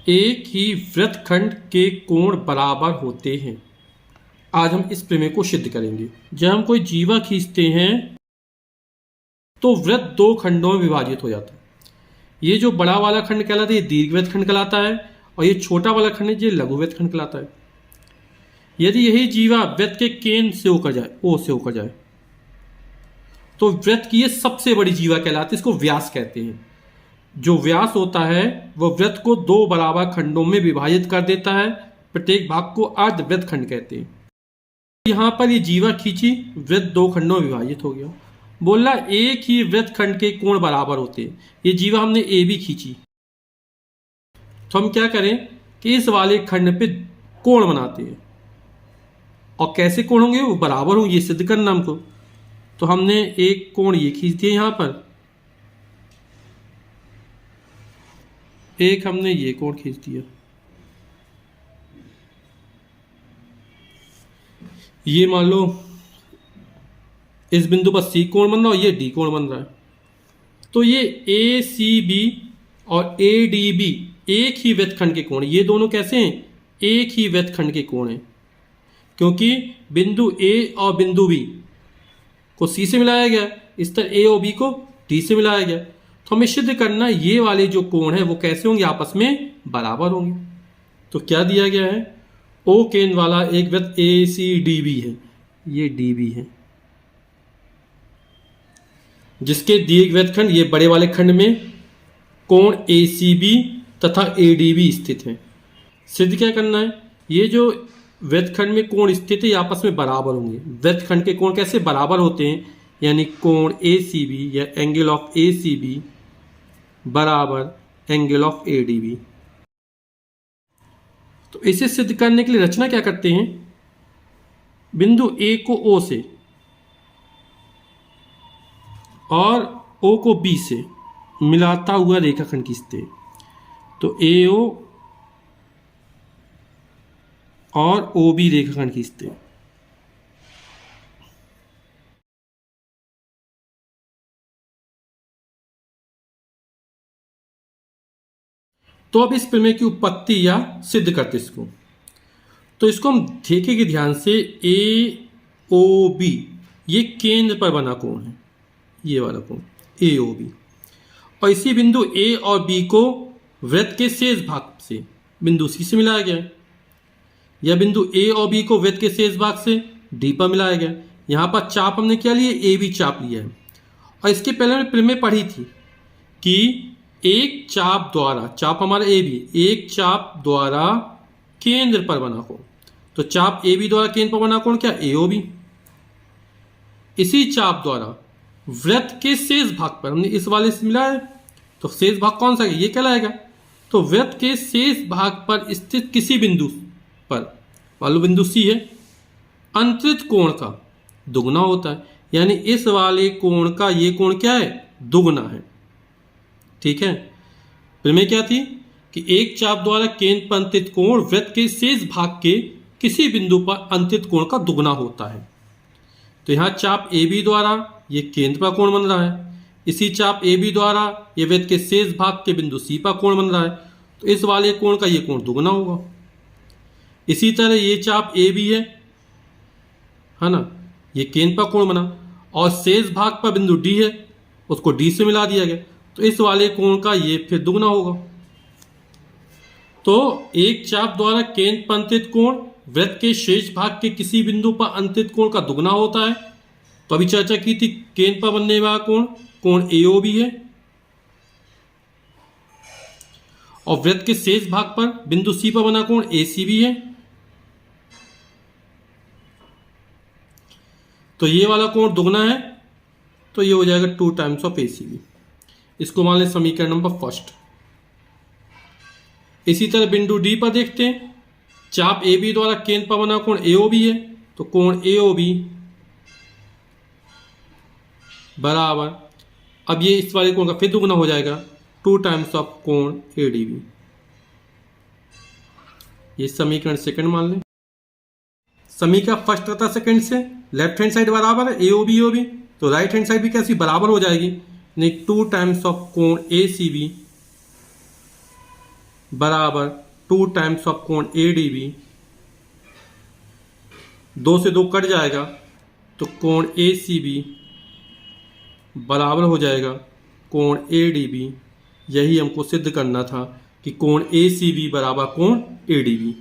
एक ही वृत्तखंड के कोण बराबर होते हैं। आज हम इस प्रमेय को सिद्ध करेंगे। जब हम कोई जीवा खींचते हैं तो वृत्त दो खंडों में विभाजित हो जाता है। ये जो बड़ा वाला खंड कहलाता है ये दीर्घवृत्त खंड कहलाता है और ये छोटा वाला खंड ये लघुवृत्त खंड कहलाता है। यदि यही जीवा वृत्त के केंद्र से होकर जाए, ओ से होकर जाए, तो वृत्त की ये सबसे बड़ी जीवा कहलाती है। इसको व्यास कहते हैं। जो व्यास होता है वह वृत्त को दो बराबर खंडों में विभाजित कर देता है। प्रत्येक भाग को अर्धवृत्त खंड कहते हैं। यहां पर ये जीवा खींची, वृत्त दो खंडों में विभाजित हो गया। बोला एक ही वृत्त खंड के कोण बराबर होते हैं। ये जीवा हमने ए बी खींची, तो हम क्या करें कि इस वाले खंड पे कोण बनाते हैं। और कैसे कोण होंगे? वो बराबर होंगे, ये सिद्ध करना हमको। तो हमने एक कोण ये खींच दिया, यहां पर एक हमने ये कोण खींच दिया। ये मान लो इस बिंदु पर सी कोण बन रहा है और ये डी कोण बन रहा है। तो ये ए सी बी और ए डी बी एक ही वृत्तखंड के कोण। ये दोनों कैसे हैं? एक ही वृत्तखंड के कोण हैं, क्योंकि बिंदु ए और बिंदु बी को सी से मिलाया गया, इस तरह ए और बी को डी से मिलाया गया। तो हमें सिद्ध करना ये वाले जो कोण है वो कैसे होंगे? आपस में बराबर होंगे। तो क्या दिया गया है? ओ केंद्र वाला एक वृत्त ए सी डी बी है, ये डी बी है, जिसके दीर्घवृत्त खंड ये बड़े वाले खंड में कोण ए सी बी तथा ए डी बी स्थित है। सिद्ध क्या करना है? ये जो वृत्तखंड में कोण स्थित है ये आपस में बराबर होंगे। वृत्तखंड के कोण कैसे बराबर होते हैं? यानी कोण ए सी बी या angle of A C B बराबर angle of A D B. तो इसे सिद्ध करने के लिए रचना क्या करते हैं? बिंदु ए को ओ से और ओ को बी से मिलाता हुआ रेखाखंड खींचते हैं। तो ए ओ और ओ बी रेखाखंड खींचते हैं। तो अब इस प्रमेय की उत्पत्ति या सिद्ध करते इसको। तो इसको हम देखेंगे ध्यान से। ए ओ बी ये केंद्र पर बना कोण है, ये वाला कोण ए ओ बी, और इसी बिंदु ए और बी को वृत्त के शेष भाग से बिंदु सी से मिलाया गया है, या बिंदु ए और बी को वृत्त के शेष भाग से डी पर मिलाया गया। यहाँ पर चाप हमने क्या लिया? ए बी चाप लिया है। और इसके पहले हमने प्रमेय पढ़ी थी कि एक चाप द्वारा, चाप हमारा ए बी, एक चाप द्वारा केंद्र पर बना कोण। तो चाप ए बी द्वारा केंद्र पर बना कोण क्या? ए ओ बी। इसी चाप द्वारा वृत्त के शेष भाग पर हमने इस वाले से मिलाया है, तो शेष भाग कौन सा है? ये कहलाएगा। तो वृत्त के शेष भाग पर स्थित किसी बिंदु पर, वाले बिंदु सी है, अंतरित कोण का दुगना होता है। यानी इस वाले कोण का ये कोण क्या है? दुगना है। ठीक है। प्रमेय क्या थी कि एक चाप द्वारा केंद्र पर अंतरित कोण वृत्त के शेष भाग के किसी बिंदु पर अंतरित कोण का दुगना होता है। तो यहां चाप ए बी द्वारा ये केंद्र पर कोण बन रहा है, इसी चाप ए बी द्वारा ये वृत्त के शेष भाग के बिंदु सी पर कोण बन रहा है। तो इस वाले कोण का ये कोण दुगना होगा। इसी तरह ये चाप ए बी है ना, ये केंद्र पर कोण बना, और शेष भाग पर बिंदु डी है, उसको डी से मिला दिया गया। तो इस वाले कोण का ये फिर दुगना होगा। तो एक चाप द्वारा केंद्र पर अंतरित कोण वृत्त के शेष भाग के किसी बिंदु पर अंतरित कोण का दुगना होता है। तो अभी चर्चा की थी केंद्र पर बनने वाला कोण, कोण ए ओ बी है, और वृत्त के शेष भाग पर बिंदु सी पर बना कोण ए सी बी है। तो ये वाला कोण दुगना है, तो ये हो जाएगा 2 times of A C B. इसको मान लें समीकरण नंबर फर्स्ट। इसी तरह बिंदु डी पर देखते हैं। चाप ए बी द्वारा केंद्र पर बना कोण ए ओ बी है, तो कोण ए ओ बी बराबर, अब ये इस वाले कोण का फिर दुगना हो जाएगा 2 टाइम्स ऑफ कोण ए डी बी। ये समीकरण सेकंड मान लें। समीकरण फर्स्ट तथा सेकंड से लेफ्ट हैंड साइड बराबर है ए ओ बी, तो राइट हैंड साइड भी कैसी बराबर हो जाएगी, नहीं 2 टाइम्स ऑफ कोण ए सी बी बराबर 2 टाइम्स ऑफ कोण ए डी बी। 2 से 2 कट जाएगा तो कोण ए सी बी बराबर हो जाएगा कोण ए डी बी। यही हमको सिद्ध करना था कि कोण ए सी बी बराबर कोण ए डी बी।